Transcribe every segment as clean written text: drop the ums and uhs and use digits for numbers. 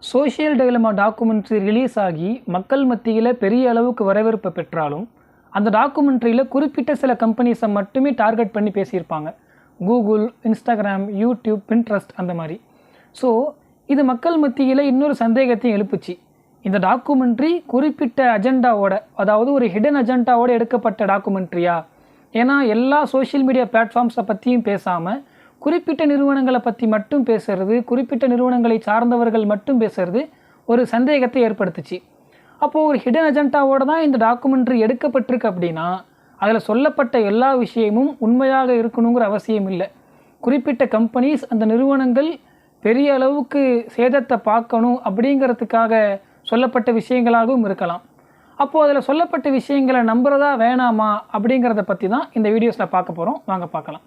Social dilemma documentary release ஆகி மக்கள் மத்தியில் பெரிய அளவுக்கு வரவேற்பு பெற்றாலும் அந்த டாக்குமெண்ட்ரியில் குறிப்பிட்ட சில கம்பெனிஸை மட்டுமே டார்கெட் பண்ணி பேசியிருப்பாங்க. கூகுள், இன்ஸ்டாகிராம், யூடியூப், பின்ட்ரஸ்ட் அந்த மாதிரி. ஸோ இது மக்கள் மத்தியில் இன்னொரு சந்தேகத்தையும் எழுப்புச்சு. இந்த டாக்குமெண்ட்ரி குறிப்பிட்ட அஜெண்டாவோட, அதாவது ஒரு ஹிடன் அஜெண்டாவோட எடுக்கப்பட்ட டாக்குமெண்ட்ரியா? ஏன்னா எல்லா சோஷியல் மீடியா பிளாட்ஃபார்ம்ஸை பற்றியும் பேசாமல் குறிப்பிட்ட நிறுவனங்களை பற்றி மட்டும் பேசுறது, குறிப்பிட்ட நிறுவனங்களை சார்ந்தவர்கள் மட்டும் பேசுறது ஒரு சந்தேகத்தை ஏற்படுத்துச்சு. அப்போது ஒரு ஹிடன் அஜெண்டாவோடு தான் இந்த டாக்குமெண்ட்ரி எடுக்கப்பட்டிருக்கு அப்படின்னா அதில் சொல்லப்பட்ட எல்லா விஷயமும் உண்மையாக இருக்கணுங்கிற அவசியம் இல்லை. குறிப்பிட்ட கம்பெனிஸ், அந்த நிறுவனங்கள் பெரிய அளவுக்கு சேதத்தை பார்க்கணும் அப்படிங்கிறதுக்காக சொல்லப்பட்ட விஷயங்களாகவும் இருக்கலாம். அப்போது அதில் சொல்லப்பட்ட விஷயங்களை நம்புறதா வேணாமா அப்படிங்கிறத பற்றி தான் இந்த வீடியோஸில் பார்க்க போகிறோம். வாங்க பார்க்கலாம்.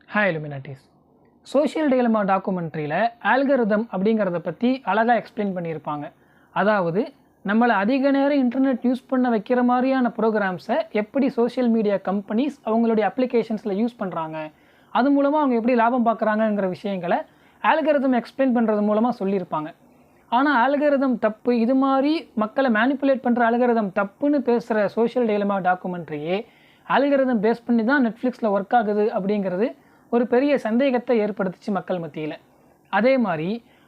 Hi illuminatis. சோஷியல் டைலமா டாக்குமெண்ட்ரியில் ஆல்கரிதம் அப்படிங்கிறத பற்றி அழகாக எக்ஸ்பிளைன் பண்ணியிருப்பாங்க. அதாவது நம்மளை அதிக நேரம் இன்டர்நெட் யூஸ் பண்ண வைக்கிற மாதிரியான ப்ரோக்ராம்ஸை எப்படி சோஷியல் மீடியா கம்பெனிஸ் அவங்களுடைய அப்ளிகேஷன்ஸில் யூஸ் பண்ணுறாங்க, அது மூலமாக அவங்க எப்படி லாபம் பார்க்குறாங்கங்கிற விஷயங்களை ஆல்கரிதம் எக்ஸ்பிளைன் பண்ணுறது மூலமாக சொல்லியிருப்பாங்க. ஆனால் ஆல்கரிதம் தப்பு, இது மாதிரி மக்களை மேனிப்புலேட் பண்ணுற ஆல்கரிதம் தப்புன்னு பேசுகிற சோஷியல் டைலமா டாக்குமெண்ட்ரியே ஆல்கரிதம் பேஸ் பண்ணி தான் நெட்ஃப்ளிக்ஸில் ஒர்க் ஆகுது அப்படிங்கிறது ஒரு பெரிய சந்தேகத்தை ஏற்படுத்துச்சு மக்கள் மத்தியில். அதே மாதிரி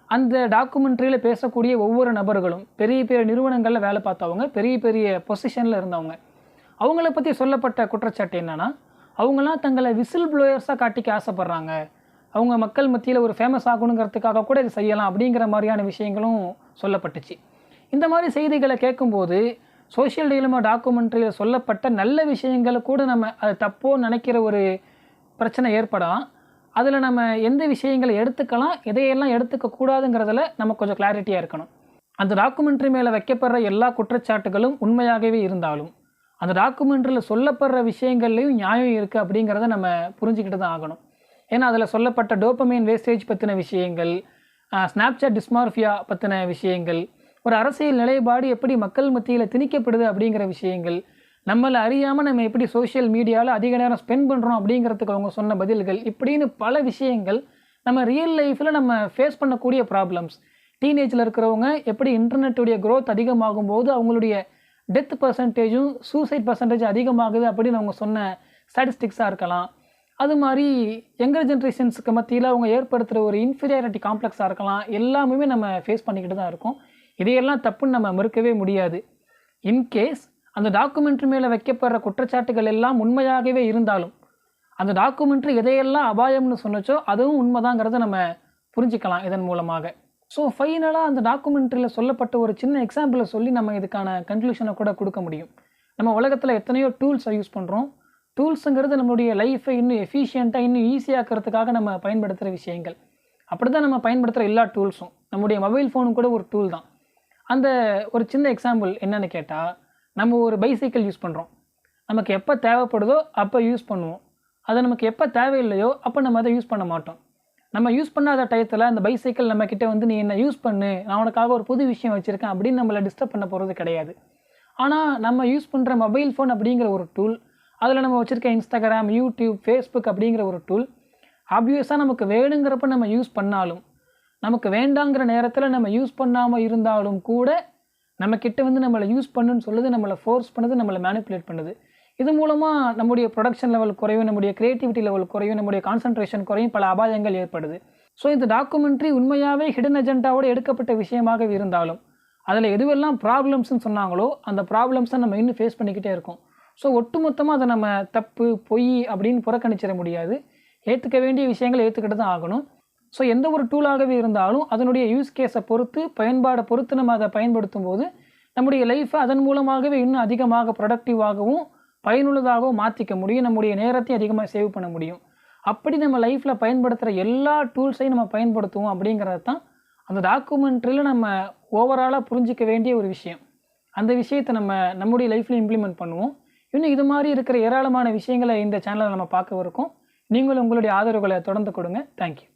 அந்த டாக்குமெண்ட்ரியில் பேசக்கூடிய ஒவ்வொரு நபர்களும் பெரிய பெரிய நிறுவனங்களில் வேலை பார்த்தவங்க, பெரிய பெரிய பொசிஷனில் இருந்தவங்க. அவங்கள பற்றி சொல்லப்பட்ட குற்றச்சாட்டு என்னென்னா, அவங்களாம் தங்களை விசில் ப்ளோயர்ஸாக காட்டிக்க ஆசைப்பட்றாங்க, அவங்க மக்கள் மத்தியில் ஒரு ஃபேமஸ் ஆகணுங்கிறதுக்காக கூட இது செய்யலாம் அப்படிங்கிற மாதிரியான விஷயங்களும் சொல்லப்பட்டுச்சு. இந்த மாதிரி செய்திகளை கேட்கும்போது சோஷியல் டைலமா டாக்குமெண்ட்ரியில் சொல்லப்பட்ட நல்ல விஷயங்களை கூட நம்ம அது தப்போ நினைக்கிற ஒரு பிரச்சனை ஏற்படலாம். அதில் நம்ம எந்த விஷயங்களை எடுத்துக்கலாம், எதையெல்லாம் எடுத்துக்கக்கூடாதுங்கிறதுல நம்ம கொஞ்சம் கிளாரிட்டியாக இருக்கணும். அந்த டாக்குமெண்ட்ரி மேலே வைக்கப்படுற எல்லா குற்றச்சாட்டுகளும் உண்மையாகவே இருந்தாலும் அந்த டாக்குமெண்ட்ரியில் சொல்லப்படுற விஷயங்கள்லையும் நியாயம் இருக்குது அப்படிங்கிறத நம்ம புரிஞ்சுக்கிட்டு தான் ஆகணும். ஏன்னா அதில் சொல்லப்பட்ட டோபமைன் வேஸ்டேஜ் பற்றின விஷயங்கள், ஸ்னாப்சாட் டிஸ்மார்ஃபியா பற்றின விஷயங்கள், ஒரு அரசியல் நிலைப்பாடு எப்படி மக்கள் மத்தியில் திணிக்கப்படுது அப்படிங்கிற விஷயங்கள், நம்மளை அறியாமல் நம்ம எப்படி சோஷியல் மீடியாவில் அதிக நேரம் ஸ்பெண்ட் பண்ணுறோம் அப்படிங்கிறதுக்கு அவங்க சொன்ன பதில்கள், இப்படின்னு பல விஷயங்கள் நம்ம ரியல் லைஃப்பில் நம்ம ஃபேஸ் பண்ணக்கூடிய ப்ராப்ளம்ஸ். டீனேஜில் இருக்கிறவங்க எப்படி இன்டர்நெட்டுடைய க்ரோத் அதிகமாகும் போது அவங்களுடைய டெத் பர்சன்டேஜும் சூசைட் பர்சன்டேஜ் அதிகமாகுது அப்படின்னு அவங்க சொன்ன ஸ்டாட்டிஸ்டிக்ஸாக இருக்கலாம். அது மாதிரி யங்கர் ஜென்ரேஷன்ஸுக்கு மத்தியில் அவங்க ஏற்படுத்துகிற ஒரு இன்ஃபீரியாரிட்டி காம்ப்ளெக்ஸாக இருக்கலாம். எல்லாமே நம்ம ஃபேஸ் பண்ணிக்கிட்டு தான் இருக்கோம். இதையெல்லாம் தப்புன்னு நம்ம மறுக்கவே முடியாது. இன்கேஸ் அந்த டாக்குமெண்ட்ரி மேலே வைக்கப்படுற குற்றச்சாட்டுகள் எல்லாம் உண்மையாகவே இருந்தாலும் அந்த டாக்குமெண்ட்ரி எதையெல்லாம் அபாயம்னு சொன்னச்சோ அதுவும் உண்மைதாங்கிறத நம்ம புரிஞ்சுக்கலாம் இதன் மூலமாக. ஸோ ஃபைனலாக அந்த டாக்குமெண்ட்ரியில் சொல்லப்பட்ட ஒரு சின்ன எக்ஸாம்பிளை சொல்லி நம்ம இதுக்கான கன்க்ளூஷனை கூட கொடுக்க முடியும். நம்ம உலகத்தில் எத்தனையோ டூல்ஸை யூஸ் பண்ணுறோம். டூல்ஸுங்கிறது நம்மளுடைய லைஃப்பை இன்னும் எஃபிஷியண்ட்டாக, இன்னும் ஈஸியாக்கிறதுக்காக நம்ம பயன்படுத்துகிற விஷயங்கள். அப்படி தான் நம்ம பயன்படுத்துகிற எல்லா டூல்ஸும். நம்முடைய மொபைல் ஃபோனும் கூட ஒரு டூல் தான். அந்த ஒரு சின்ன எக்ஸாம்பிள் என்னென்னு கேட்டால், நம்ம ஒரு பைசைக்கிள் யூஸ் பண்ணுறோம். நமக்கு எப்போ தேவைப்படுதோ அப்போ யூஸ் பண்ணுவோம். அது நமக்கு எப்போ தேவையில்லையோ அப்போ நம்ம அதை யூஸ் பண்ண மாட்டோம். நம்ம யூஸ் பண்ணாத டயத்தில் அந்த பைசைக்கிள் நம்மக்கிட்ட வந்து நீ என்ன யூஸ் பண்ணு, நான் உனக்காக ஒரு புது விஷயம் வச்சுருக்கேன் அப்படின்னு நம்மளை டிஸ்டர்ப் பண்ண போகிறது கிடையாது. ஆனால் நம்ம யூஸ் பண்ணுற மொபைல் ஃபோன் அப்படிங்கிற ஒரு டூல், அதில் நம்ம வச்சுருக்க இன்ஸ்டாகிராம், யூடியூப், ஃபேஸ்புக் அப்படிங்கிற ஒரு டூல் ஆப்வியஸாக நமக்கு வேணுங்கிறப்ப நம்ம யூஸ் பண்ணாலும், நமக்கு வேண்டாங்கிற நேரத்தில் நம்ம யூஸ் பண்ணாமல் இருந்தாலும் கூட நம்மக்கிட்ட வந்து நம்மளை யூஸ் பண்ணுன்னு சொல்லுது, நம்மளை ஃபோர்ஸ் பண்ணுது, நம்மளை மேனிப்புலேட் பண்ணுது. இது மூலமாக நம்முடைய ப்ரொடக்ஷன் லெவல் குறையும், நம்முடைய க்ரியேட்டிவிட்டி லெவல் குறையும், நம்முடைய கான்சன்ட்ரேஷன் குறையும், பல அபாயங்கள் ஏற்படுது. ஸோ இந்த டாக்குமெண்ட்ரி உண்மையாகவே ஹிடன் அஜெண்டாவோடு எடுக்கப்பட்ட விஷயமாக இருந்தாலும் அதில் எதுவெல்லாம் ப்ராப்ளம்ஸ்ன்னு சொன்னாங்களோ அந்த ப்ராப்ளம்ஸை நம்ம இன்னும் ஃபேஸ் பண்ணிக்கிட்டே இருக்கோம். ஸோ ஒட்டுமொத்தமாக அதை நம்ம தப்பு, பொய் அப்படின்னு புறக்கணிச்சிட முடியாது. ஏற்றுக்க வேண்டிய விஷயங்களை ஏற்றுக்கிட்டு தான் ஆகணும். ஸோ எந்த ஒரு டூலாகவே இருந்தாலும் அதனுடைய யூஸ் கேஸை பொறுத்து, பயன்பாடை பொறுத்து நம்ம அதை பயன்படுத்தும் போது நம்முடைய லைஃப்பை அதன் மூலமாகவே இன்னும் அதிகமாக ப்ரொடக்டிவாகவும் பயனுள்ளதாகவும் மாற்றிக்க முடியும். நம்முடைய நேரத்தையும் அதிகமாக சேவ் பண்ண முடியும். அப்படி நம்ம லைஃப்பில் பயன்படுத்துகிற எல்லா டூல்ஸையும் நம்ம பயன்படுத்துவோம் அப்படிங்கிறது தான் அந்த டாக்குமெண்ட்ரியில் நம்ம ஓவராலாக புரிஞ்சிக்க வேண்டிய ஒரு விஷயம். அந்த விஷயத்தை நம்ம நம்முடைய லைஃப்பில் இம்ப்ளிமெண்ட் பண்ணுவோம். இன்னும் இது மாதிரி இருக்கிற ஏராளமான விஷயங்களை இந்த சேனலில் நம்ம பார்க்க இருக்கோம். நீங்களும் உங்களுடைய ஆதரவுகளை தொடர்ந்து கொடுங்க. தேங்க்யூ.